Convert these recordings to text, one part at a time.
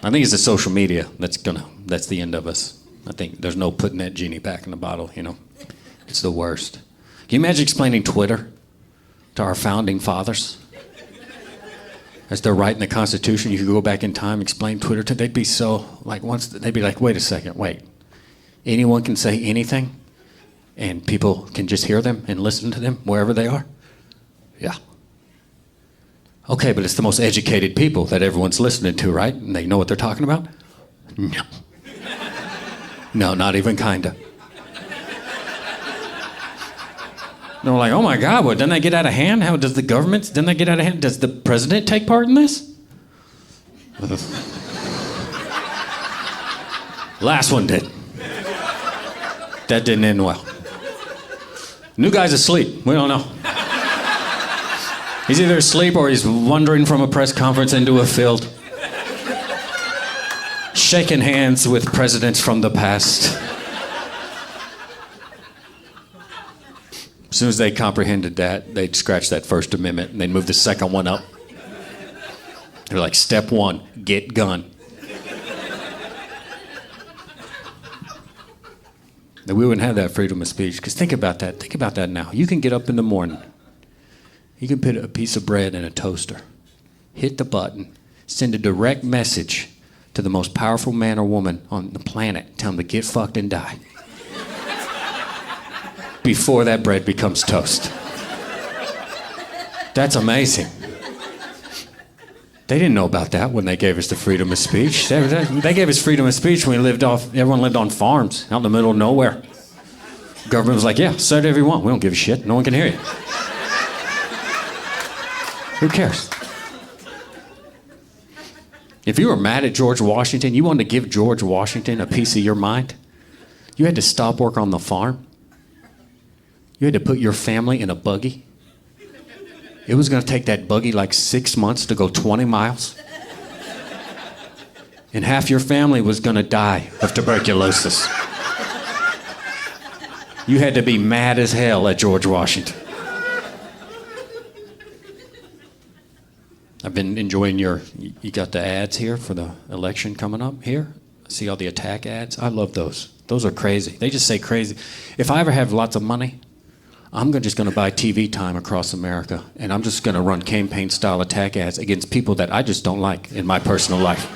I think it's the social media that's the end of us. I think there's no putting that genie back in the bottle, you know. It's the worst. Can you imagine explaining Twitter to our founding fathers? As they're writing the Constitution, you could go back in time, explain Twitter to them. They'd be so, like, they'd be like, wait a second, wait. Anyone can say anything, and people can just hear them and listen to them wherever they are? Yeah. Okay, but it's the most educated people that everyone's listening to, right? And they know what they're talking about? No. No, not even kinda. They're like, oh my God, what, didn't that get out of hand? How does the government, didn't that get out of hand? Does the president take part in this? Last one did. That didn't end well. New guy's asleep, we don't know. He's either asleep or he's wandering from a press conference into a field, shaking hands with presidents from the past. As soon as they comprehended that, they'd scratch that First Amendment and they'd move the second one up. They're like, step one, get gun. That we wouldn't have that freedom of speech. Because think about that. Think about that now. You can get up in the morning. You can put a piece of bread in a toaster, hit the button, send a direct message to the most powerful man or woman on the planet, tell them to get fucked and die. Before that bread becomes toast. That's amazing. They didn't know about that when they gave us the freedom of speech. They gave us freedom of speech when everyone lived on farms out in the middle of nowhere. The government was like, yeah, say whatever you want. We don't give a shit. No one can hear you. Who cares? If you were mad at George Washington, you wanted to give George Washington a piece of your mind, you had to stop work on the farm. You had to put your family in a buggy. It was going to take that buggy like 6 months to go 20 miles. And half your family was going to die of tuberculosis. You had to be mad as hell at George Washington. I've been enjoying you got the ads here for the election coming up here. See all the attack ads? I love those. Those are crazy. They just say crazy. If I ever have lots of money, I'm just going to buy TV time across America, and I'm just going to run campaign-style attack ads against people that I just don't like in my personal life.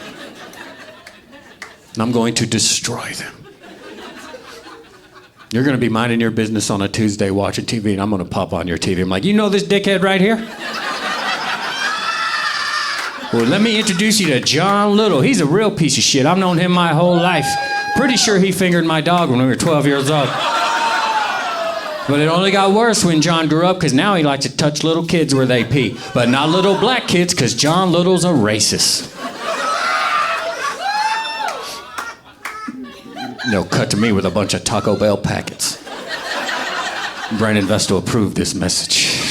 And I'm going to destroy them. You're going to be minding your business on a Tuesday watching TV, and I'm going to pop on your TV. I'm like, you know this dickhead right here? Well, let me introduce you to John Little. He's a real piece of shit. I've known him my whole life. Pretty sure he fingered my dog when we were 12 years old. But it only got worse when John grew up, because now he likes to touch little kids where they pee. But not little black kids, because John Little's a racist. They'll cut to me with a bunch of Taco Bell packets. Brandon Vestal approved this message.